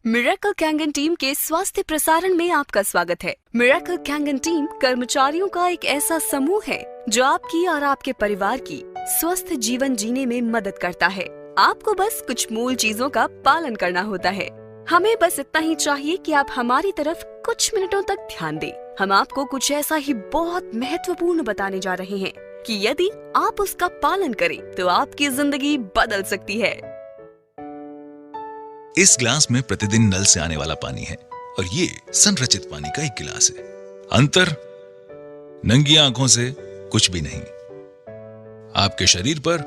Miracle Kangen team के स्वास्थ्य प्रसारण में आपका स्वागत है। मिरेकल कैंगन टीम कर्मचारियों का एक ऐसा समूह है जो आपकी और आपके परिवार की स्वस्थ जीवन जीने में मदद करता है। आपको बस कुछ मूल चीजों का पालन करना होता है। हमें बस इतना ही चाहिए कि आप हमारी तरफ कुछ मिनटों तक ध्यान दें। हम आपको कुछ ऐसा ही बहुत महत्वपूर्ण बताने जा रहे हैं कि यदि आप उसका पालन करें तो आपकी जिंदगी बदल सकती है। इस गिलास में प्रतिदिन नल से आने वाला पानी है और ये संरचित पानी का एक गिलास है। अंतर नंगी आंखों से कुछ भी नहीं। आपके शरीर पर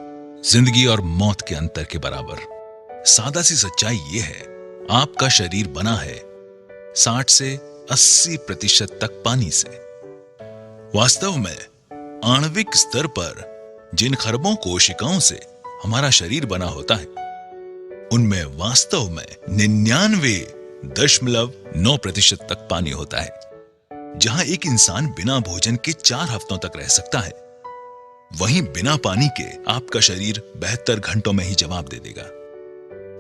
जिंदगी और मौत के अंतर के बराबर। सादा सी सच्चाई ये है, आपका शरीर बना है 60 से 80% तक पानी से। वास्तव में आणविक स्तर पर जिन खरबों कोशिकाओं से हमारा शरीर बना होता है उनमें वास्तव में 99.9% तक पानी होता है। जहां एक इंसान बिना भोजन के 4 हफ्तों तक रह सकता है, वहीं बिना पानी के आपका शरीर 72 घंटों में ही जवाब दे देगा।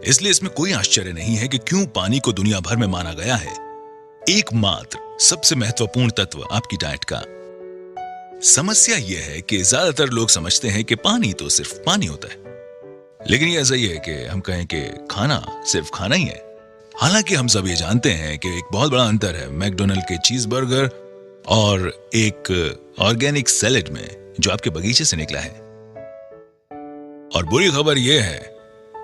इसलिए इसमें कोई आश्चर्य नहीं है कि क्यों पानी को दुनिया भर में माना गया है एकमात्र सबसे महत्वपूर्ण तत्व आपकी डाइट का। समस्या यह है कि ज्यादातर लोग समझते हैं कि पानी तो सिर्फ पानी होता है, लेकिन ये ऐसा ही है कि हम कहें कि खाना सिर्फ खाना ही है। हालांकि हम सब ये जानते हैं कि एक बहुत बड़ा अंतर है मैकडोनल्ड के चीज बर्गर और एक ऑर्गेनिक सैलेड में जो आपके बगीचे से निकला है। और बुरी खबर यह है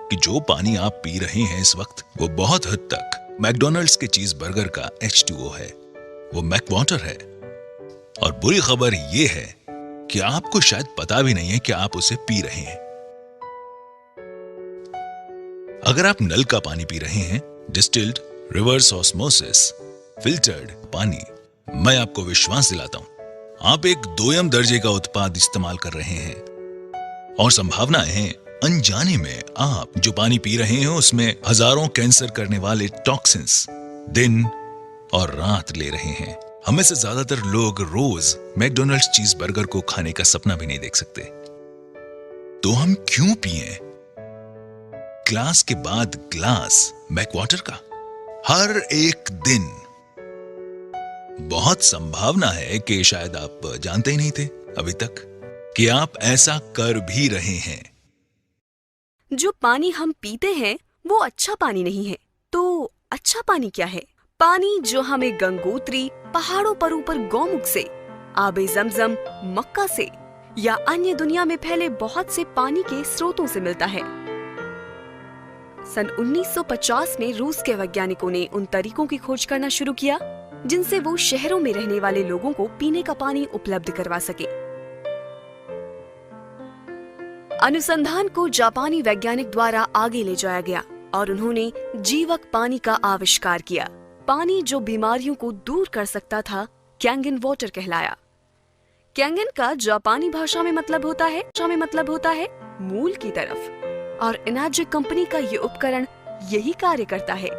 कि जो पानी आप पी रहे हैं इस वक्त वो बहुत हद तक मैकडोनल्ड्स के चीज बर्गर का H2O है, वो मैक वाटर है। और बुरी खबर यह है कि आपको शायद पता भी नहीं है कि आप उसे पी रहे हैं। अगर आप नल का पानी पी रहे हैं, डिस्टिल्ड, रिवर्स ऑस्मोसिस, फिल्टर्ड पानी, मैं आपको विश्वास दिलाता हूं आप एक दोयम दर्जे का उत्पाद इस्तेमाल कर रहे हैं। और संभावनाएं हैं अनजाने में आप जो पानी पी रहे हैं उसमें हजारों कैंसर करने वाले टॉक्सिन्स दिन और रात ले रहे हैं। हमें से ज्यादातर लोग रोज मैकडोनल्ड्स चीज बर्गर को खाने का सपना भी नहीं देख सकते। तो हम क्यों पिएं ग्लास के बाद ग्लास मैक वाटर का हर एक दिन? बहुत संभावना है कि शायद आप जानते ही नहीं थे अभी तक कि आप ऐसा कर भी रहे हैं। जो पानी हम पीते हैं वो अच्छा पानी नहीं है। तो अच्छा पानी क्या है? पानी जो हमें गंगोत्री, पहाड़ों पर ऊपर गौमुख से, आबे जमजम, मक्का से या अन्य दुनिया में फैले बहुत से पानी के स्रोतों से मिलता है। सन 1950 में रूस के वैज्ञानिकों ने उन तरीकों की खोज करना शुरू किया जिनसे वो शहरों में रहने वाले लोगों को पीने का पानी उपलब्ध करवा सके। अनुसंधान को जापानी वैज्ञानिक द्वारा आगे ले जाया गया और उन्होंने जीवक पानी का आविष्कार किया। पानी जो बीमारियों को दूर कर सकता था कैंगन वाटर कहलाया। कैंगन का जापानी भाषा में मतलब होता है मूल की तरफ। और इनाजिक कंपनी का ये उपकरण यही कार्य करता है।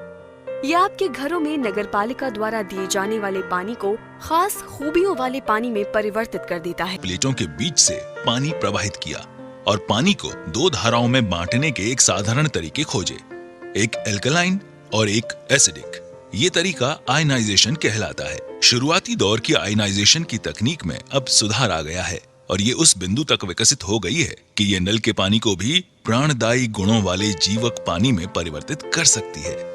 यह आपके घरों में नगरपालिका द्वारा दिए जाने वाले पानी को खास खूबियों वाले पानी में परिवर्तित कर देता है। प्लेटों के बीच से पानी प्रवाहित किया और पानी को 2 धाराओं में बांटने के एक साधारण तरीके खोजे, एक एल्कलाइन और एक एसिडिक। ये तरीका आयनाइजेशन कहलाता है। शुरुआती दौर की आयनाइजेशन की तकनीक में अब सुधार आ गया है और ये उस बिंदु तक विकसित हो गई है कि ये नल के पानी को भी प्राणदायी गुणों वाले जीवक पानी में परिवर्तित कर सकती है।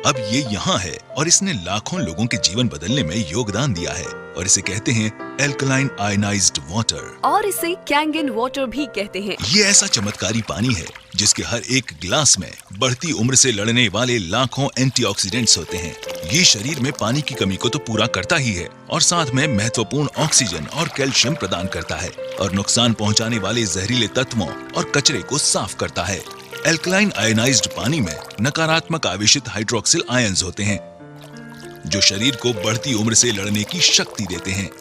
अब ये यहाँ है और इसने लाखों लोगों के जीवन बदलने में योगदान दिया है और इसे कहते हैं एल्कलाइन आयनाइज्ड वाटर, और इसे कैंगन वाटर भी कहते हैं। ये ऐसा चमत्कारी पानी है जिसके हर एक गिलास में बढ़ती उम्र से लड़ने वाले लाखों एंटीऑक्सीडेंट्स होते हैं। ये शरीर में पानी की कमी को तो पूरा करता ही है और साथ में महत्वपूर्ण ऑक्सीजन और कैल्शियम प्रदान करता है और नुकसान पहुंचाने वाले जहरीले तत्वों और कचरे को साफ करता है। एल्कलाइन आयनाइज्ड पानी में नकारात्मक आवेशित हाइड्रोक्सिल आयंस होते हैं जो शरीर को बढ़ती उम्र से लड़ने की शक्ति देते हैं।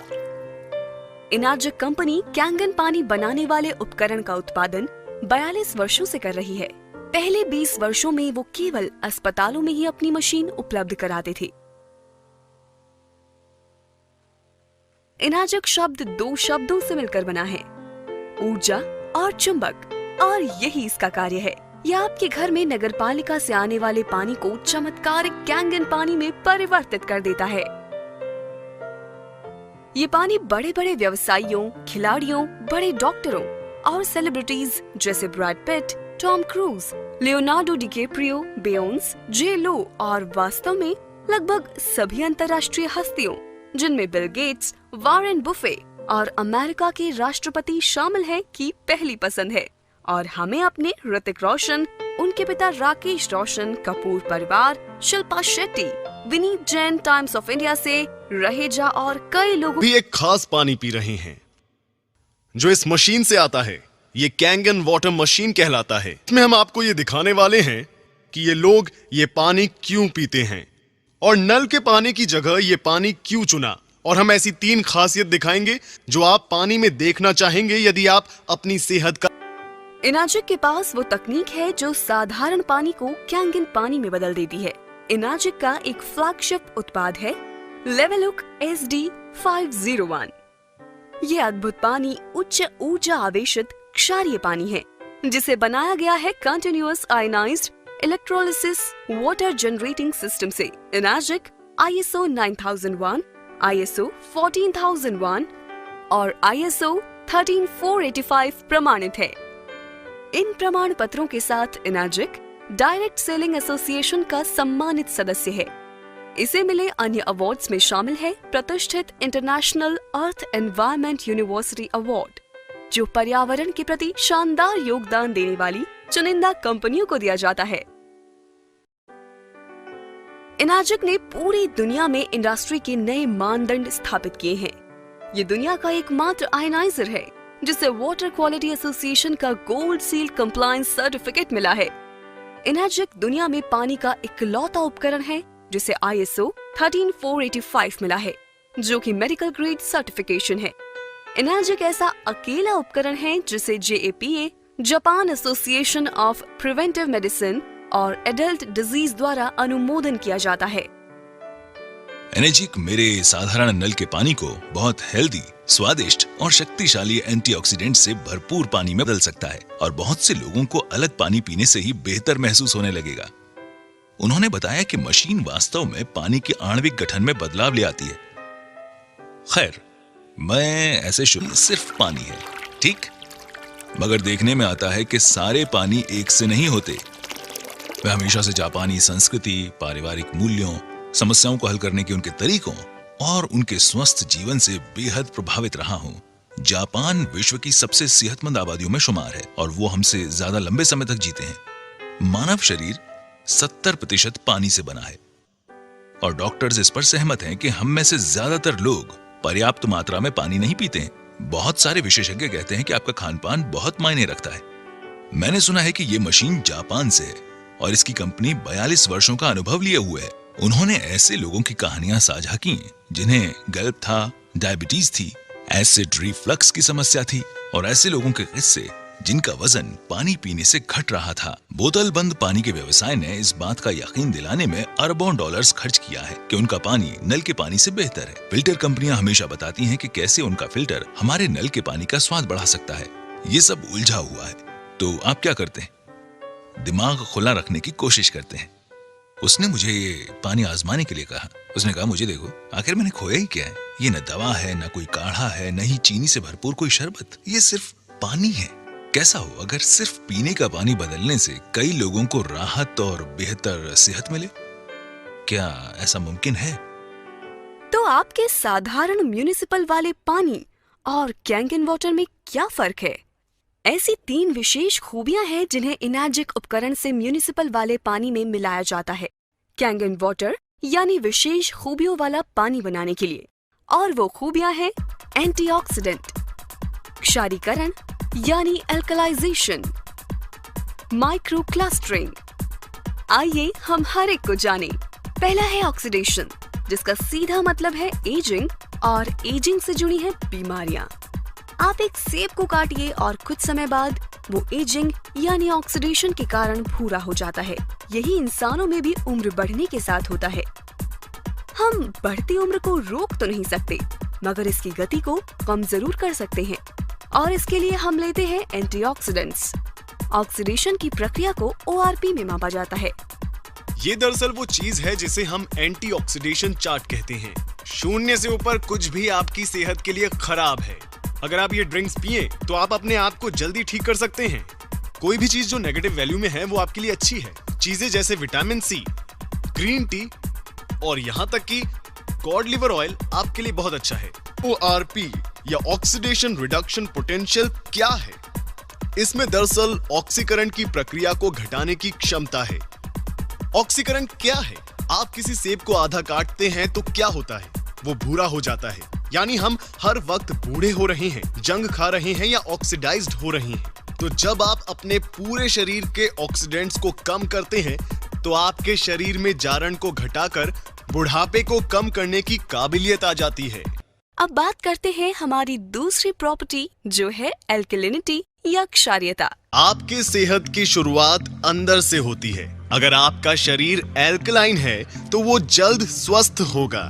इनाजिक कंपनी कैंगन पानी बनाने वाले उपकरण का उत्पादन 42 वर्षों से कर रही है। पहले 20 वर्षों में वो केवल अस्पतालों में ही अपनी मशीन उपलब्ध कराते थे। इनाजिक शब्द 2 शब्दों से मिलकर बना है, ऊर्जा और चुंबक, और यही इसका कार्य है। या आपके घर में नगरपालिका से आने वाले पानी को चमत्कारिक कैंगन पानी में परिवर्तित कर देता है। ये पानी बड़े बड़े व्यवसायियों, खिलाड़ियों, बड़े डॉक्टरों और सेलिब्रिटीज जैसे Brad Pitt, Tom Cruise, Leonardo DiCaprio, Beyonce, J Lo और वास्तव में लगभग सभी अंतर्राष्ट्रीय हस्तियों जिनमें बिल गेट्स, वॉरेन बुफे और अमेरिका के राष्ट्रपति शामिल हैं की पहली पसंद है। और हमें अपने ऋतिक रोशन, उनके पिता राकेश रोशन, कपूर परिवार, Shilpa Shetty, Vineet Jain times of India से, रहेजा और कई लोगों भी एक खास पानी पी रहे हैं जो इस मशीन से आता है। ये कैंगन वाटर मशीन कहलाता है। इसमें हम आपको ये दिखाने वाले हैं कि ये लोग ये पानी क्यों पीते हैं और नल के पानी की जगह ये पानी क्यों चुना। और हम ऐसी 3 खासियत दिखाएंगे जो आप पानी में देखना चाहेंगे यदि आप अपनी सेहत का। इनाजिक के पास वो तकनीक है जो साधारण पानी को कैंगन पानी में बदल देती है। इनाजिक का एक फ्लैगशिप उत्पाद है लेवलुक SD501। ये अद्भुत पानी उच्च ऊर्जा आवेशित क्षारीय पानी है जिसे बनाया गया है continuous ionized electrolysis water generating system से। इनाजिक ISO 9001, ISO 14001 और ISO 13485 प्रमाणित है। इन प्रमाण पत्रों के साथ इनाजिक डायरेक्ट सेलिंग एसोसिएशन का सम्मानित सदस्य है। इसे मिले अन्य अवार्ड्स में शामिल है प्रतिष्ठित इंटरनेशनल अर्थ एनवायरनमेंट यूनिवर्सिटी अवार्ड जो पर्यावरण के प्रति शानदार योगदान देने वाली चुनिंदा कंपनियों को दिया जाता है। इनाजिक ने पूरी दुनिया में इंडस्ट्री के नए मानदंड स्थापित किए हैं। ये दुनिया का एकमात्र आयनाइजर है जिसे वाटर क्वालिटी एसोसिएशन का गोल्ड सील कंप्लायंस सर्टिफिकेट मिला है। इनाजिक दुनिया में पानी का इकलौता उपकरण है जिसे ISO 13485 मिला है जो कि मेडिकल ग्रेड सर्टिफिकेशन है। इनाजिक ऐसा अकेला उपकरण है जिसे JAPA Japan association of preventive medicine और एडल्ट डिजीज द्वारा अनुमोदन किया जाता है। एनाजिक मेरे साधारण नल के पानी को बहुत हेल्दी, स्वादिष्ट और शक्तिशाली एंटीऑक्सीडेंट से भरपूर पानी में बदल सकता है और बहुत से लोगों को अलग पानी पीने से ही बेहतर महसूस होने लगेगा। उन्होंने बताया कि मशीन वास्तव में पानी के आणविक गठन में बदलाव ले आती है। खैर, मैं ऐसे शुरू सिर्फ पानी है, ठीक, मगर देखने में आता है कि सारे पानी एक से नहीं होते। मैं हमेशा से जापानी संस्कृति, पारिवारिक मूल्यों, समस्याओं को हल करने के उनके तरीकों और उनके स्वस्थ जीवन से बेहद प्रभावित रहा हूं। जापान विश्व की सबसे सेहतमंद आबादियों में शुमार है और वो हमसे ज्यादा लंबे समय तक जीते हैं। मानव शरीर 70% पानी से बना है और डॉक्टर्स इस पर सहमत हैं कि हम में से ज्यादातर लोग पर्याप्त मात्रा में पानी नहीं पीते हैं। बहुत सारे विशेषज्ञ कहते हैं कि आपका खानपान बहुत मायने रखता है। मैंने सुना है कि ये मशीन जापान से है और इसकी कंपनी 42 वर्षों का अनुभव लिए हुए है। उन्होंने ऐसे लोगों की कहानियां साझा की जिन्हें गल्प था, डायबिटीज थी, एसिड रिफ्लक्स की समस्या थी और ऐसे लोगों के किस्से जिनका वजन पानी पीने से घट रहा था। बोतल बंद पानी के व्यवसाय ने इस बात का यकीन दिलाने में अरबों डॉलर्स खर्च किया है कि उनका पानी नल के पानी से बेहतर है। फिल्टर कंपनियां हमेशा बताती हैं कि कैसे उनका फिल्टर हमारे नल के पानी का स्वाद बढ़ा सकता है। ये सब उलझा हुआ है। तो आप क्या करते हैं? दिमाग खुला रखने की कोशिश करते हैं। उसने मुझे ये पानी आजमाने के लिए कहा। उसने कहा, मुझे देखो, आखिर मैंने खोया ही क्या है? ये न दवा है, न कोई काढ़ा है, न ही चीनी से भरपूर कोई शरबत। ये सिर्फ पानी है। कैसा हो अगर सिर्फ पीने का पानी बदलने से कई लोगों को राहत और बेहतर सेहत मिले? क्या ऐसा मुमकिन है? तो आपके साधारण म्युनिसिपल वाले पानी और कैंगन वाटर में क्या फर्क है? ऐसी 3 विशेष खूबियां हैं जिन्हें इनाजिक उपकरण से म्युनिसिपल वाले पानी में मिलाया जाता है कैंगन वाटर यानी विशेष खूबियों वाला पानी बनाने के लिए। और वो खूबियां हैं एंटीऑक्सीडेंट, क्षारीकरण यानी एल्कलाइजेशन, माइक्रो क्लस्टरिंग। आइए हम हर एक को जानें। पहला है ऑक्सीडेशन, जिसका सीधा मतलब है एजिंग और एजिंग से जुड़ी है बीमारियां। आप एक सेब को काटिए और कुछ समय बाद वो एजिंग यानी ऑक्सीडेशन के कारण भूरा हो जाता है। यही इंसानों में भी उम्र बढ़ने के साथ होता है। हम बढ़ती उम्र को रोक तो नहीं सकते, मगर इसकी गति को कम जरूर कर सकते हैं और इसके लिए हम लेते हैं एंटीऑक्सीडेंट्स। ऑक्सीडेशन की प्रक्रिया को ORP में मापा जाता है। ये दरअसल वो चीज है जिसे हम एंटीऑक्सीडेशन चार्ट कहते हैं। 0 से ऊपर कुछ भी आपकी सेहत के लिए खराब है। अगर आप ये ड्रिंक्स पिए तो आप अपने आप को जल्दी ठीक कर सकते हैं। कोई भी चीज जो नेगेटिव वैल्यू में है वो आपके लिए अच्छी है। चीजें जैसे विटामिन सी, ग्रीन टी और यहाँ तक कि कॉड लिवर ऑयल आपके लिए बहुत अच्छा है। ORP या ऑक्सीडेशन रिडक्शन पोटेंशियल क्या है? इसमें दरअसल ऑक्सीकरण की प्रक्रिया को घटाने की क्षमता है। ऑक्सीकरण क्या है? आप किसी सेब को आधा काटते हैं तो क्या होता है? वो भूरा हो जाता है। यानी हम हर वक्त बूढ़े हो रहे हैं, जंग खा रहे हैं या ऑक्सीडाइज्ड हो रहे हैं। तो जब आप अपने पूरे शरीर के ऑक्सीडेंट्स को कम करते हैं तो आपके शरीर में जारण को घटाकर बुढ़ापे को कम करने की काबिलियत आ जाती है। अब बात करते हैं हमारी दूसरी प्रॉपर्टी जो है एल्कलिनिटी या क्षारीयता। आपके सेहत की शुरुआत अंदर से होती है। अगर आपका शरीर एल्कलाइन है तो वो जल्द स्वस्थ होगा।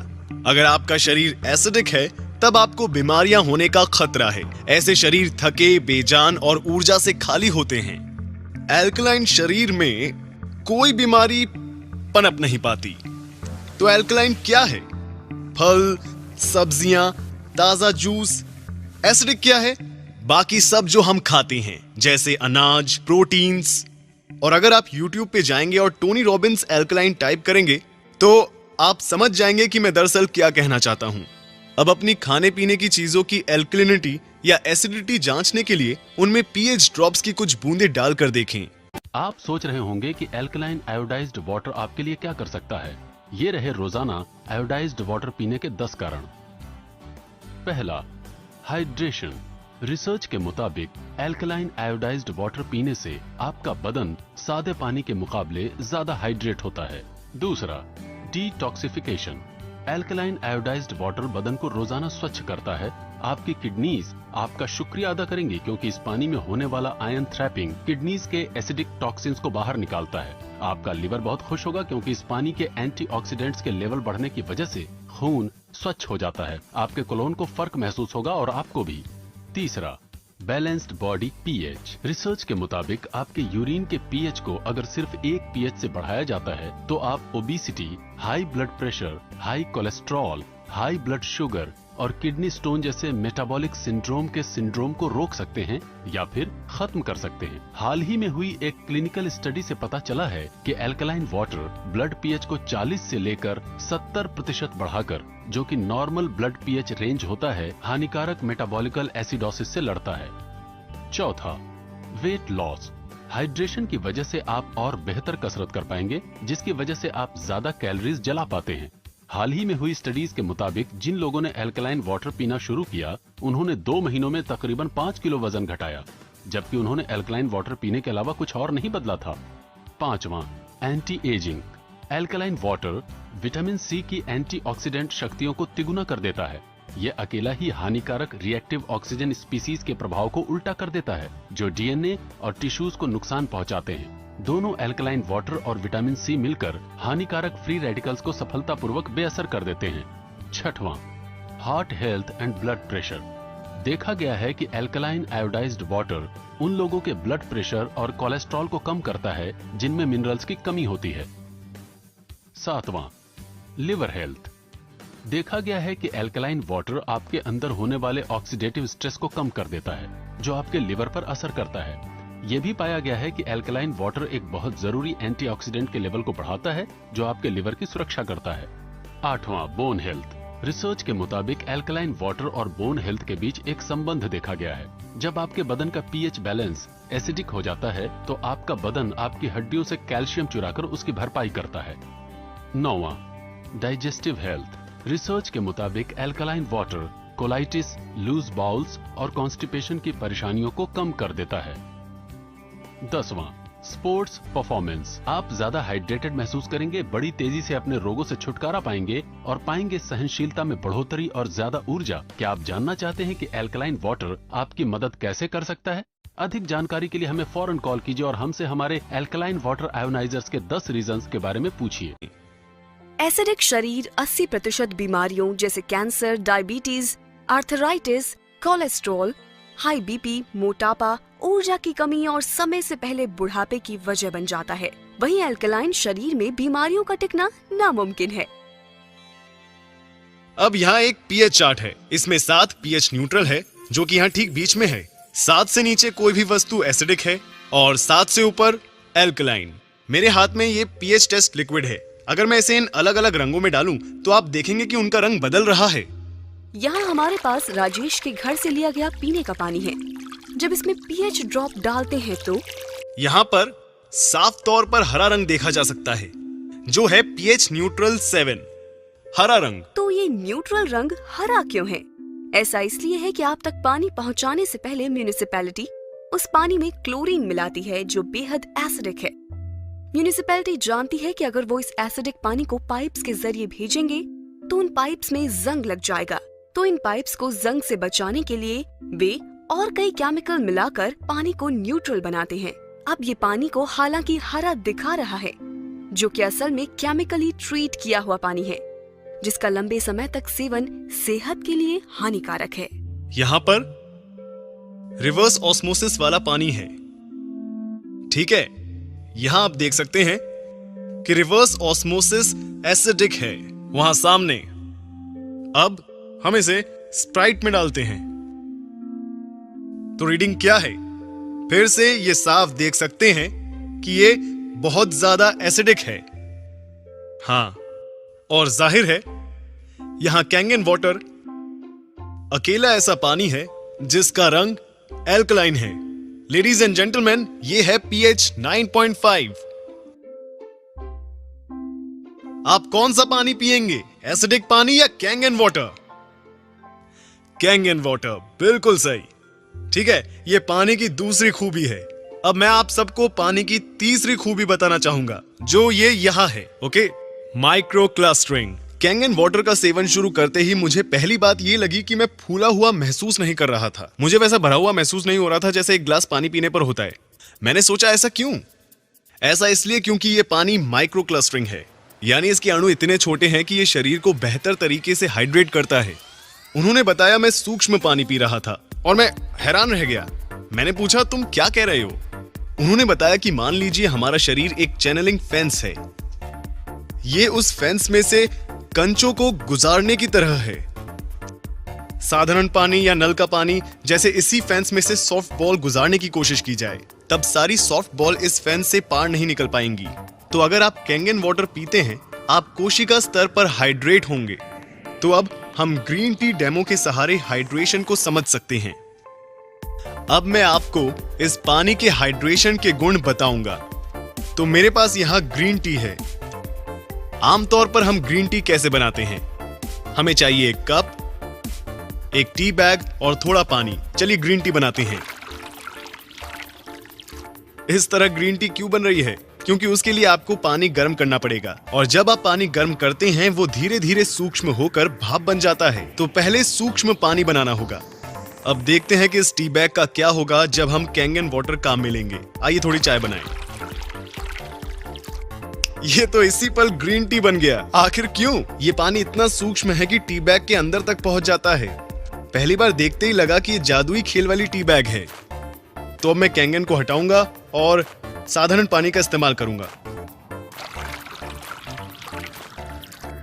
अगर आपका शरीर एसिडिक है तब आपको बीमारियां होने का खतरा है। ऐसे शरीर थके, बेजान और ऊर्जा से खाली होते हैं। एल्कलाइन शरीर में कोई बीमारी पनप नहीं पाती। तो एल्कलाइन क्या है? फल, सब्जियां, ताजा जूस। एसिडिक क्या है? बाकी सब जो हम खाते हैं जैसे अनाज, प्रोटीन्स। और अगर आप YouTube पे जाएंगे और टोनी रॉबिन्स एल्कलाइन टाइप करेंगे तो आप समझ जाएंगे कि मैं दरअसल क्या कहना चाहता हूं। अब अपनी खाने पीने की चीजों की एल्कलिनिटी या एसिडिटी जांचने के लिए उनमें pH ड्रॉप्स की कुछ बूंदें डालकर देखें। आप सोच रहे होंगे कि एल्कलाइन आयोडाइज्ड वाटर आपके लिए क्या कर सकता है। ये रहे रोजाना आयोडाइज्ड वाटर पीने के 10 कारण। पहला, हाइड्रेशन। रिसर्च के मुताबिक एल्कलाइन आयोडाइज्ड वाटर पीने से आपका बदन सादे पानी के मुकाबले ज्यादा हाइड्रेट होता है। दूसरा, डिटॉक्सिफिकेशन। एल्कलाइन आयोडाइज्ड वाटर बदन को रोजाना स्वच्छ करता है। आपकी किडनीज आपका शुक्रिया अदा करेंगी क्योंकि इस पानी में होने वाला आयन थ्रैपिंग किडनीज के एसिडिक टॉक्सिन्स को बाहर निकालता है। आपका लिवर बहुत खुश होगा क्योंकि इस पानी के एंटीऑक्सीडेंट्स के लेवल बढ़ने की वजह से खून स्वच्छ हो जाता है। आपके कोलोन को फर्क महसूस होगा और आपको भी। तीसरा, बैलेंस्ड बॉडी पीएच। रिसर्च के मुताबिक आपके यूरिन के पीएच को अगर सिर्फ 1 पीएच से बढ़ाया जाता है तो आप obesity, high blood pressure, high cholesterol, high blood sugar और किडनी स्टोन जैसे मेटाबॉलिक सिंड्रोम के सिंड्रोम को रोक सकते हैं या फिर खत्म कर सकते हैं। हाल ही में हुई एक क्लिनिकल स्टडी से पता चला है कि एल्कलाइन वाटर ब्लड पीएच को 40 से लेकर 70% बढ़ाकर, जो कि नॉर्मल ब्लड पीएच रेंज होता है, हानिकारक मेटाबॉलिकल एसिडोसिस से लड़ता है। चौथा, वेट लॉस। हाइड्रेशन की वजह से आप और बेहतर कसरत कर पाएंगे जिसकी वजह से आप ज्यादा कैलोरीज जला पाते हैं। हाल ही में हुई स्टडीज के मुताबिक जिन लोगों ने एल्कलाइन वाटर पीना शुरू किया उन्होंने 2 महीनों में तकरीबन 5 किलो वजन घटाया, जबकि उन्होंने एल्कलाइन वाटर पीने के अलावा कुछ और नहीं बदला था। पांचवा, anti ageing. Alkaline water vitamin C की एंटीऑक्सीडेंट शक्तियों को तिगुना कर देता है। यह अकेला ही हानिकारक रिएक्टिव ऑक्सीजन स्पीसीज के प्रभाव को उल्टा कर देता है जो डीएनए और टिश्यूज को नुकसान पहुंचाते हैं। दोनों एल्कलाइन वाटर और विटामिन सी मिलकर हानिकारक फ्री रेडिकल्स को सफलतापूर्वक बेअसर कर देते हैं। छठवां, heart health and blood pressure. देखा गया है कि एल्कलाइन आयोडाइज्ड वाटर उन लोगों के ब्लड प्रेशर और कोलेस्ट्रॉल को कम करता है जिनमें मिनरल्स की कमी होती है। सातवां, लिवर हेल्थ। देखा गया है कि एल्कलाइन वाटर आपके अंदर होने वाले ऑक्सीडेटिव स्ट्रेस को कम कर देता है जो आपके लिवर पर असर करता है। यह भी पाया गया है कि एल्कलाइन वाटर एक बहुत जरूरी एंटीऑक्सीडेंट के लेवल को बढ़ाता है जो आपके लिवर की सुरक्षा करता है। आठवां, बोन हेल्थ। रिसर्च के मुताबिक एल्कलाइन वाटर और बोन हेल्थ के बीच एक संबंध देखा गया है। जब आपके बदन का पीएच बैलेंस एसिडिक हो जाता है तो आपका बदन आपकी हड्डियों से कैल्शियम चुराकर उसकी भरपाई करता है। नौवां, डाइजेस्टिव हेल्थ। रिसर्च के मुताबिक alkaline water colitis, loose bowels और कॉन्स्टिपेशन की परेशानियों को कम कर देता है। 10वां, स्पोर्ट्स परफॉर्मेंस। आप ज्यादा हाइड्रेटेड महसूस करेंगे, बड़ी तेजी से अपने रोगों से छुटकारा पाएंगे और पाएंगे सहनशीलता में बढ़ोतरी और ज्यादा ऊर्जा। क्या आप जानना चाहते हैं कि एल्कलाइन वाटर आपकी मदद कैसे कर सकता है? अधिक जानकारी के लिए हमें फौरन कॉल कीजिए और हमसे हमारे एल्कलाइन वाटर आयोनाइजर्स के 10 रीजंस के बारे में पूछिए। एसिडिक शरीर 80% बीमारियों जैसे cancer, diabetes, arthritis, cholesterol, high BP, मोटापा, ऊर्जा की कमी और समय से पहले बुढ़ापे की वजह बन जाता है। वहीं अल्कलाइन शरीर में बीमारियों का टिकना नामुमकिन है। अब यहाँ एक पीएच चार्ट है। इसमें 7 पीएच न्यूट्रल है, जो कि यहाँ ठीक बीच में है। 7 से नीचे कोई भी वस्तु एसिडिक है और 7 से ऊपर एल्कलाइन। मेरे हाथ में ये पीएच टेस्ट लिक्विड है। अगर मैं इसे इन अलग अलग रंगों में डालूं तो आप देखेंगे कि उनका रंग बदल रहा है। यहाँ हमारे पास राजेश के घर से लिया गया पीने का पानी है। जब इसमें पीएच ड्रॉप डालते हैं तो यहाँ पर साफ तौर पर हरा रंग देखा जा सकता है, जो है पीएच न्यूट्रल 7 हरा रंग। तो ये न्यूट्रल रंग हरा क्यों है? ऐसा इसलिए है कि आप तक पानी पहुंचाने से पहले म्यूनिसिपैलिटी उस पानी में क्लोरीन मिलाती है, जो बेहद एसिडिक है। म्यूनिसिपैलिटी जानती है कि अगर वो इस एसिडिक पानी को पाइप्स के जरिए भेजेंगे तो उन पाइप्स में जंग लग जाएगा। तो इन पाइप्स को जंग से बचाने के लिए वे और कई केमिकल मिलाकर पानी को न्यूट्रल बनाते हैं। अब ये पानी को हालांकि हरा दिखा रहा है, जो कि असल में केमिकली ट्रीट किया हुआ पानी है, जिसका लंबे समय तक सेवन सेहत के लिए हानिकारक है। यहाँ पर रिवर्स ऑस्मोसिस वाला पानी है, ठीक है। यहाँ आप देख सकते हैं कि रिवर्स ऑस्मोसिस एसिडिक है वहां सामने। अब हम इसे स्प्राइट में डालते हैं तो रीडिंग क्या है? फिर से ये साफ देख सकते हैं कि ये बहुत ज्यादा एसिडिक है। हाँ, और जाहिर है यहां कैंगन वाटर अकेला ऐसा पानी है जिसका रंग एल्कलाइन है। लेडीज एंड जेंटलमैन, ये है पीएच 9.5। आप कौन सा पानी पिएंगे, एसिडिक पानी या कैंगन वाटर? कैंगन वाटर, बिल्कुल सही। ठीक है, ये पानी की दूसरी खूबी है। अब मैं आप सबको पानी की तीसरी खूबी बताना चाहूंगा, जो ये यहाँ है। Okay, micro clustering. Kangen water का सेवन शुरू करते ही मुझे पहली बात ये लगी कि मैं फूला हुआ महसूस नहीं कर रहा था। मुझे वैसा भरा हुआ महसूस नहीं हो रहा था जैसे एक गिलास पानी पीने पर होता है। मैंने सोचा ऐसा क्यों? ऐसा इसलिए क्योंकि ये पानी माइक्रो क्लस्टरिंग है, यानी इसके अणु इतने छोटे हैं कि ये शरीर को बेहतर तरीके से हाइड्रेट करता है। उन्होंने बताया, मैं सूक्ष्म पानी पी रहा था और मैं हैरान रह गया। मैंने पूछा, तुम क्या कह रहे हो? उन्होंने बताया कि मान लीजिए हमारा शरीर एक चैनलिंग फेंस है। ये उस फेंस में से कंचों को गुजारने की तरह है। साधारण पानी या नल का पानी जैसे इसी फेंस में से सॉफ्ट बॉल गुजारने की कोशिश की जाए, तब सारी सॉफ्ट बॉल इस फेंस से पार नहीं निकल पाएंगी। तो अगर आप कैंगन वाटर पीते हैं, आप कोशिका स्तर पर हाइड्रेट होंगे। तो अब हम ग्रीन टी डेमो के सहारे हाइड्रेशन को समझ सकते हैं। अब मैं आपको इस पानी के हाइड्रेशन के गुण बताऊंगा। तो मेरे पास यहाँ ग्रीन टी है। आमतौर पर हम ग्रीन टी कैसे बनाते हैं? हमें चाहिए एक कप, एक टी बैग और थोड़ा पानी। चलिए ग्रीन टी बनाते हैं। इस तरह ग्रीन टी क्यों बन रही है? क्योंकि उसके लिए आपको पानी गर्म करना पड़ेगा, और जब आप पानी गर्म करते हैं वो धीरे धीरे सूक्ष्म होकर भाप बन जाता है। तो पहले सूक्ष्म पानी बनाना होगा। अब देखते हैं कि इस टी बैग का क्या होगा जब हम कैंगन वाटर काम में लेंगे। आइए थोड़ी चाय बनाएं। ये तो इसी पल ग्रीन टी बन गया। आखिर क्यों? ये पानी इतना सूक्ष्म है कि टी बैग के अंदर तक पहुंच जाता है। पहली बार देखते ही लगा कि ये जादुई खेल वाली टी बैग है। तो अब मैं कैंगन को हटाऊंगा और साधारण पानी का इस्तेमाल करूंगा।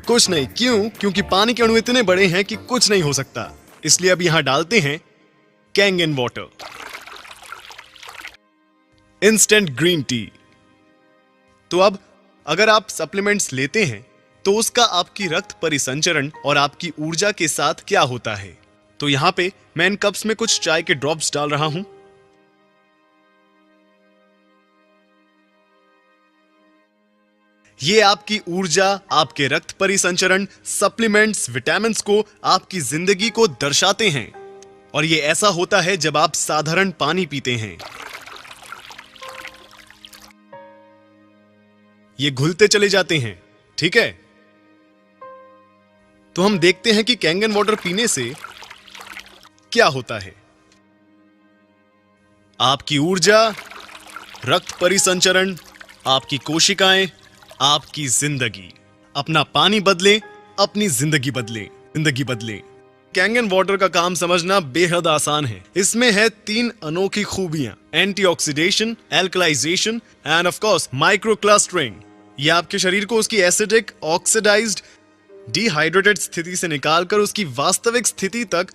कुछ नहीं, क्यों? क्योंकि पानी के अणु इतने बड़े हैं कि कुछ नहीं हो सकता। इसलिए अब यहां डालते हैं Kangen water, instant green tea. तो अब अगर आप सप्लीमेंट्स लेते हैं तो उसका आपकी रक्त परिसंचरण और आपकी ऊर्जा के साथ क्या होता है? तो यहां पे मैं इन कप्स में कुछ चाय के ड्रॉप्स डाल रहा हूं। ये आपकी ऊर्जा, आपके रक्त परिसंचरण, सप्लीमेंट्स, विटामिन्स को, आपकी जिंदगी को दर्शाते हैं। और ये ऐसा होता है जब आप साधारण पानी पीते हैं। ये घुलते चले जाते हैं, ठीक है? तो हम देखते हैं कि कैंगन वाटर पीने से क्या होता है। आपकी ऊर्जा, रक्त परिसंचरण, आपकी कोशिकाएं, आपकी जिंदगी। अपना पानी बदले, अपनी जिंदगी बदले, जिंदगी बदले। कैंगन वाटर का काम समझना बेहद आसान है। इसमें है 3 अनोखी खूबियां, antioxidation, alkalization and of course microclustering. ये आपके शरीर को उसकी एसिडिक, ऑक्सीडाइज्ड, डिहाइड्रेटेड स्थिति से निकालकर उसकी वास्तविक स्थिति तक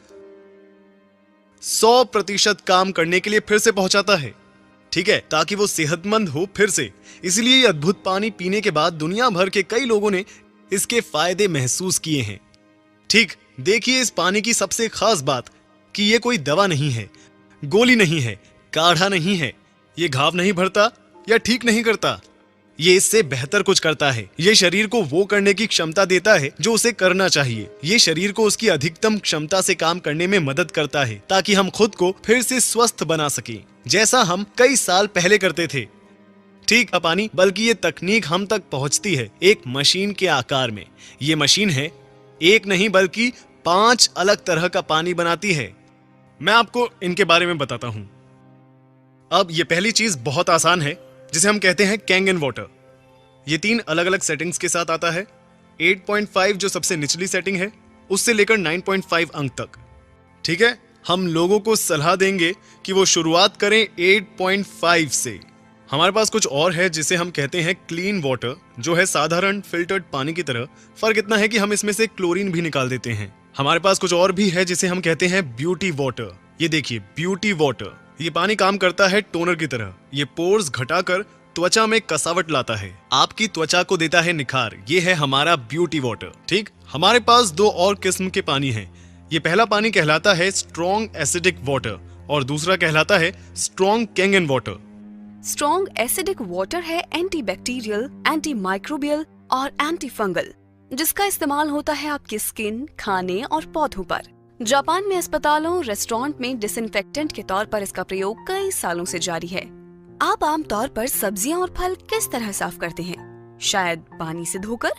100% काम करने के लिए फिर से पहुंचाता है, ठीक है, ताकि वो सेहतमंद हो फिर से। इसलिए ये अद्भुत पानी पीने के बाद दुनिया भर के कई लोगों ने इसके फायदे महसूस किए हैं। ठीक, देखिए इस पानी की सबसे खास बात कि ये कोई दवा नहीं है, गोली नहीं है, काढ़ा नहीं है। ये घाव नहीं भरता या ठीक नहीं करता, ये इससे बेहतर कुछ करता है। ये शरीर को वो करने की क्षमता देता है जो उसे करना चाहिए। ये शरीर को उसकी अधिकतम क्षमता से काम करने में मदद करता है ताकि हम खुद को फिर से स्वस्थ बना सकें, जैसा हम कई साल पहले करते थे। ठीक है पानी, बल्कि ये तकनीक हम तक पहुंचती है एक मशीन के आकार में। ये मशीन है एक नहीं बल्कि 5 अलग तरह का पानी बनाती है। मैं आपको इनके बारे में बताता हूं। अब ये पहली चीज बहुत आसान है, जिसे हम कहते हैं कैंगन वाटर। ये 3 अलग अलग सेटिंग्स के साथ आता है। 8.5 जो सबसे निचली सेटिंग है, उससे लेकर 9.5 अंक तक। ठीक है, हम लोगों को सलाह देंगे कि वो शुरुआत करें 8.5 से। हमारे पास कुछ और है जिसे हम कहते हैं क्लीन वाटर, जो है साधारण फिल्टर्ड पानी की तरह। फर्क इतना है कि हम इसमें से क्लोरीन भी निकाल देते हैं। हमारे पास कुछ और भी है जिसे हम कहते हैं ब्यूटी वाटर। ये देखिए ब्यूटी वाटर, ये पानी काम करता है टोनर की तरह। ये पोर्स घटाकर त्वचा में कसावट लाता है, आपकी त्वचा को देता है निखार। ये है हमारा ब्यूटी वाटर। ठीक, हमारे पास 2 और किस्म के पानी हैं। ये पहला पानी कहलाता है स्ट्रॉन्ग एसिडिक वाटर और दूसरा कहलाता है strong Kangen water. Strong acidic water है एंटीबैक्टीरियल, एंटी माइक्रोबियल और एंटी फंगल, जिसका इस्तेमाल होता है आपकी स्किन, खाने और पौधों पर। जापान में अस्पतालों, रेस्टोरेंट में डिसइंफेक्टेंट के तौर पर इसका प्रयोग कई सालों से जारी है। आप आमतौर पर सब्जियां और फल किस तरह साफ करते हैं? शायद पानी से धोकर।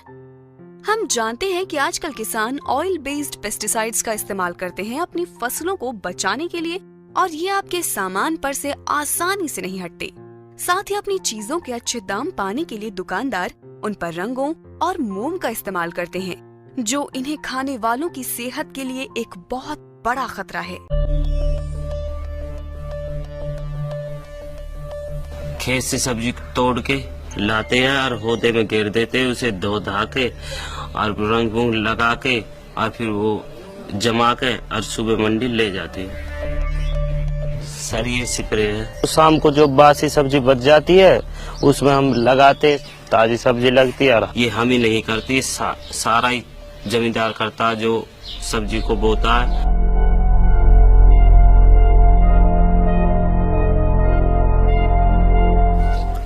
हम जानते हैं कि आजकल किसान ऑयल बेस्ड पेस्टिसाइड्स का इस्तेमाल करते हैं अपनी फसलों को बचाने के लिए, और ये आपके सामान पर से आसानी से नहीं हटते। साथ ही अपनी चीजों के अच्छे दाम पाने के लिए दुकानदार उन पर रंगों और मोम का इस्तेमाल करते हैं, जो इन्हें खाने वालों की सेहत के लिए एक बहुत बड़ा खतरा है। खेत से सब्जी तोड़ के लाते हैं और होदे में घेर देते हैं, उसे धो धा के और रंग वंग लगा के और फिर वो जमा के और सुबह मंडी ले जाते हैं। सर ये स्प्रे है। शाम को जो बासी सब्जी बच जाती है उसमें हम लगाते, ताजी सब्जी लगती है। और ये हम ही नहीं करती, सारा ही जमींदार करता जो सब्जी को बोता है।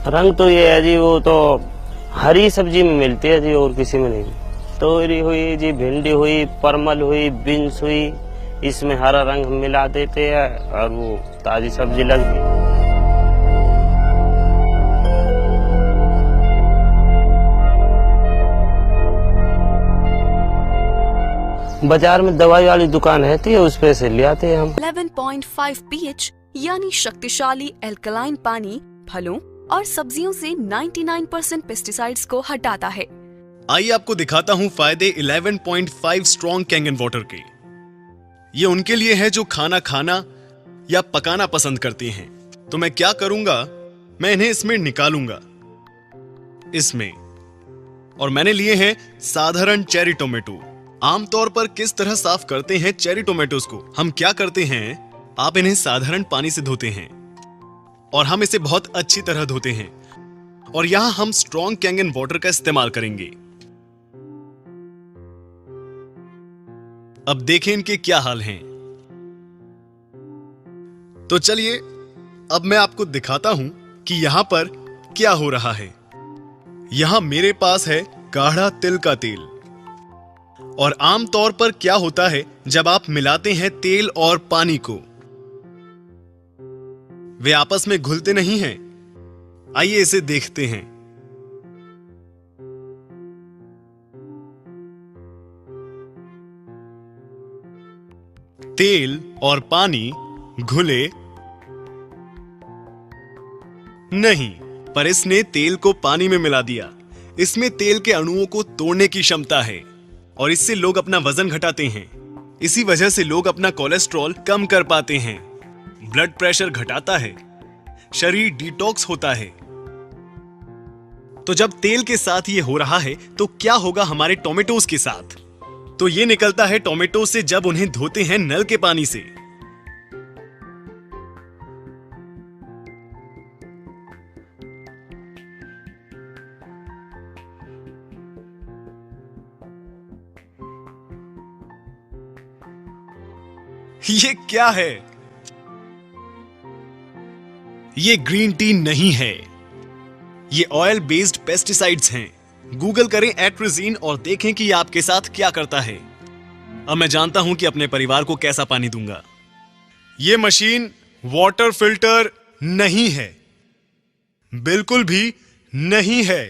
रंग तो ये है जी, वो तो हरी सब्जी में मिलती है जी, और किसी में नहीं। तोरी हुई जी, भिंडी हुई, परमल हुई, बीन्स हुई, इसमें हरा रंग मिला देते हैं और वो ताजी सब्जी लगती है। बाजार में दवाई वाली दुकान रहती है, उस पे से ले आते हैं हम। 11.5 pH यानी शक्तिशाली एल्कलाइन पानी फलों और सब्जियों से 99% पेस्टिसाइड्स को हटाता है। आइए आपको दिखाता हूँ फायदे 11.5 स्ट्रॉन्ग कैंगन वाटर के। ये उनके लिए है जो खाना खाना या पकाना पसंद करते हैं। तो मैं क्या करूंगा, मैं इन्हें इसमें निकालूंगा, इसमें। और मैंने लिए हैं साधारण चेरी टोमेटो। आमतौर पर किस तरह साफ करते हैं चेरी टोमेटोज को? हम क्या करते हैं, आप इन्हें साधारण पानी से धोते हैं और हम इसे बहुत अच्छी तरह धोते हैं। और यहां हम स्ट्रॉन्ग कैंगन वाटर का इस्तेमाल करेंगे। अब देखें इनके क्या हाल हैं। तो चलिए अब मैं आपको दिखाता हूं कि यहां पर क्या हो रहा है। यहां मेरे पास है गाढ़ा तिल का तेल। और आमतौर पर क्या होता है जब आप मिलाते हैं तेल और पानी को, वे आपस में घुलते नहीं हैं। आइए इसे देखते हैं। तेल और पानी घुले नहीं, पर इसने तेल को पानी में मिला दिया। इसमें तेल के अणुओं को तोड़ने की क्षमता है और इससे लोग अपना वजन घटाते हैं। इसी वजह से लोग अपना कोलेस्ट्रॉल कम कर पाते हैं, ब्लड प्रेशर घटाता है, शरीर डिटॉक्स होता है। तो जब तेल के साथ ये हो रहा है तो क्या होगा हमारे टोमेटोज के साथ? तो ये निकलता है टोमेटो से जब उन्हें धोते हैं नल के पानी से। ये क्या है? ये ग्रीन टी नहीं है, ये ऑयल बेस्ड पेस्टिसाइड्स हैं। गूगल करें एट्रिजीन और देखें कि ये आपके साथ क्या करता है। अब मैं जानता हूं कि अपने परिवार को कैसा पानी दूंगा। ये मशीन वाटर फिल्टर नहीं है, बिल्कुल भी नहीं है।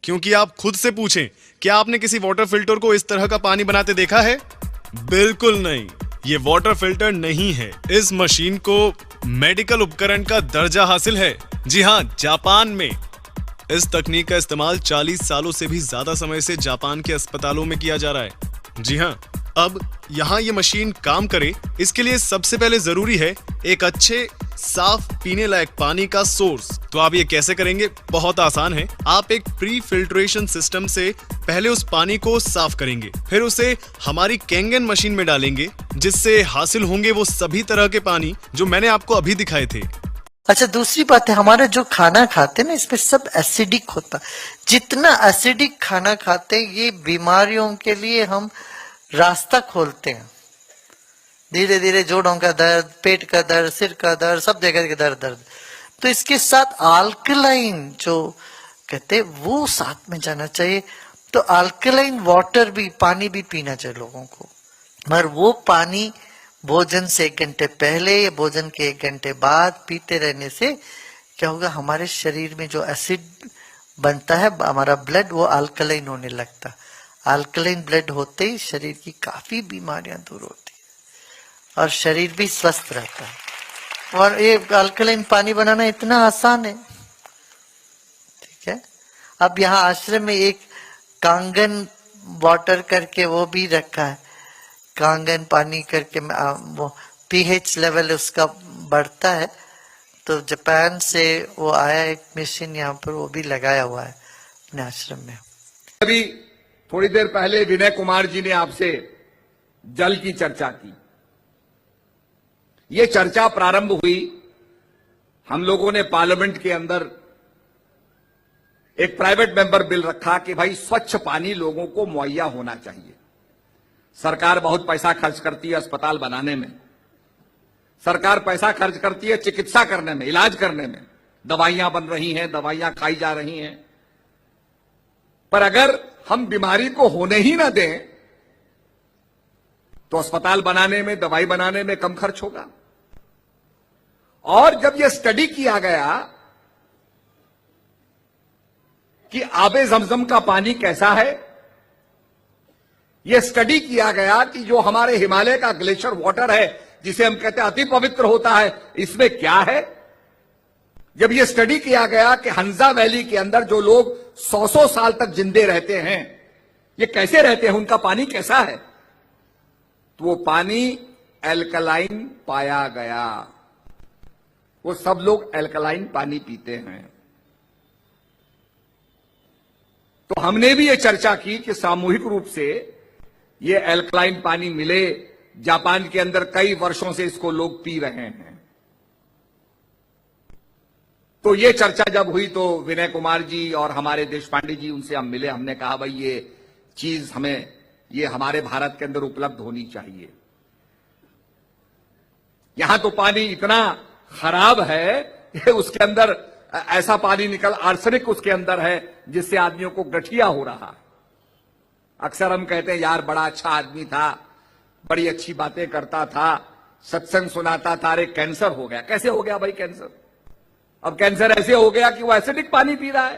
क्योंकि आप खुद से पूछें, क्या आपने किसी वाटर फिल्टर को इस तरह का पानी बनाते देखा है? बिल्कुल नहीं, ये वाटर फिल्टर नहीं है। इस मशीन को मेडिकल उपकरण का दर्जा हासिल है। जी हां, जापान में इस तकनीक का इस्तेमाल 40 सालों से भी ज्यादा समय से जापान के अस्पतालों में किया जा रहा है। जी हां, अब यहां ये मशीन काम करे, इसके लिए सबसे पहले जरूरी है एक अच्छे साफ पीने लायक पानी का सोर्स। तो आप ये कैसे करेंगे? बहुत आसान है। आप एक प्री फिल्ट्रेशन सिस्टम से पहले उस पानी को साफ करेंगे, फिर उसे हमारी कैंगन मशीन में डालेंगे, जिससे हासिल होंगे वो सभी तरह के पानी जो मैंने आपको अभी दिखाए थे। अच्छा, दूसरी बात है, हमारा जो खाना खाते हैं ना, इसमें सब एसिडिक होता। जितना एसिडिक खाना खाते हैं, ये बीमारियों के लिए हम रास्ता खोलते हैं। धीरे धीरे जोड़ों का दर्द, पेट का दर्द, सिर का दर्द, सब जगह के दर्द। तो इसके साथ अल्कलाइन जो कहते हैं वो साथ में जाना चाहिए। तो अल्कलाइन वाटर भी, पानी भी पीना चाहिए लोगों को। मगर वो पानी भोजन से 1 घंटे पहले या भोजन के 1 घंटे बाद पीते रहने से क्या होगा, हमारे शरीर में जो एसिड बनता है, हमारा ब्लड वो अल्कलाइन होने लगता। अल्कलाइन ब्लड होते ही शरीर की काफी बीमारियां दूर होती है और शरीर भी स्वस्थ रहता है। और ये अल्कलाइन पानी बनाना इतना आसान है, ठीक है। अब यहाँ आश्रम में एक कांगन वाटर करके वो भी रखा है, कांगन पानी करके वो पीएच लेवल उसका बढ़ता है। तो जापान से वो आया एक मशीन, यहाँ पर वो भी लगाया हुआ है अपने आश्रम में। अभी थोड़ी देर पहले विनय कुमार जी ने आपसे जल की चर्चा की। ये चर्चा प्रारंभ हुई, हम लोगों ने पार्लियामेंट के अंदर एक प्राइवेट मेंबर बिल रखा कि भाई स्वच्छ पानी लोगों को मुहैया होना चाहिए। सरकार बहुत पैसा खर्च करती है अस्पताल बनाने में, सरकार पैसा खर्च करती है चिकित्सा करने में, इलाज करने में, दवाइयां बन रही हैं, दवाइयां खाई जा रही हैं। पर अगर हम बीमारी को होने ही ना दें तो अस्पताल बनाने में, दवाई बनाने में कम खर्च होगा। और जब यह स्टडी किया गया कि आबे जमजम का पानी कैसा है, यह स्टडी किया गया कि जो हमारे हिमालय का ग्लेशियर वाटर है, जिसे हम कहते हैं अति पवित्र होता है, इसमें क्या है। जब यह स्टडी किया गया कि हंजा वैली के अंदर जो लोग 100-100 साल तक जिंदे रहते हैं, ये कैसे रहते हैं, उनका पानी कैसा है, तो वो पानी एल्कलाइन पाया गया। वो सब लोग एल्कलाइन पानी पीते हैं। तो हमने भी ये चर्चा की कि सामूहिक रूप से ये एल्कलाइन पानी मिले। जापान के अंदर कई वर्षों से इसको लोग पी रहे हैं। तो ये चर्चा जब हुई तो विनय कुमार जी और हमारे देशपांडे जी, उनसे हम मिले। हमने कहा भाई ये चीज हमें, ये हमारे भारत के अंदर उपलब्ध होनी चाहिए। यहां तो पानी इतना खराब है कि उसके अंदर ऐसा पानी निकल, आर्सेनिक उसके अंदर है, जिससे आदमियों को गठिया हो रहा है। अक्सर हम कहते हैं यार बड़ा अच्छा आदमी था, बड़ी अच्छी बातें करता था, सत्संग सुनाता था, अरे कैंसर हो गया। कैसे हो गया भाई कैंसर? अब कैंसर ऐसे हो गया कि वो एसिडिक पानी पी रहा है,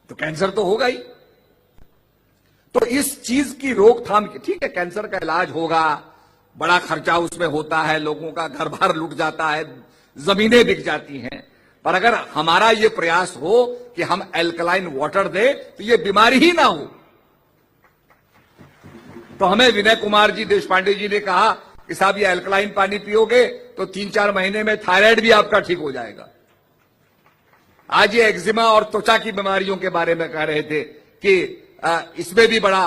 तो कैंसर तो होगा ही। तो इस चीज की रोकथाम की, ठीक है कैंसर का इलाज होगा, बड़ा खर्चा उसमें होता है, लोगों का घर बार लुट जाता है, जमीनें बिक जाती हैं, पर अगर हमारा ये प्रयास हो कि हम एल्कलाइन वाटर दे तो ये बीमारी ही ना हो। तो हमें विनय कुमार जी देशपांडे जी ने कहा कि साहब ये अल्कलाइन पानी पियोगे तो 3-4 महीने में थायराइड भी आपका ठीक हो जाएगा। आज ये एक्जिमा और त्वचा की बीमारियों के बारे में कह रहे थे कि इसमें भी बड़ा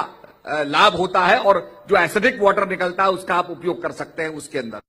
लाभ होता है और जो एसिडिक वाटर निकलता है उसका आप उपयोग कर सकते हैं उसके अंदर।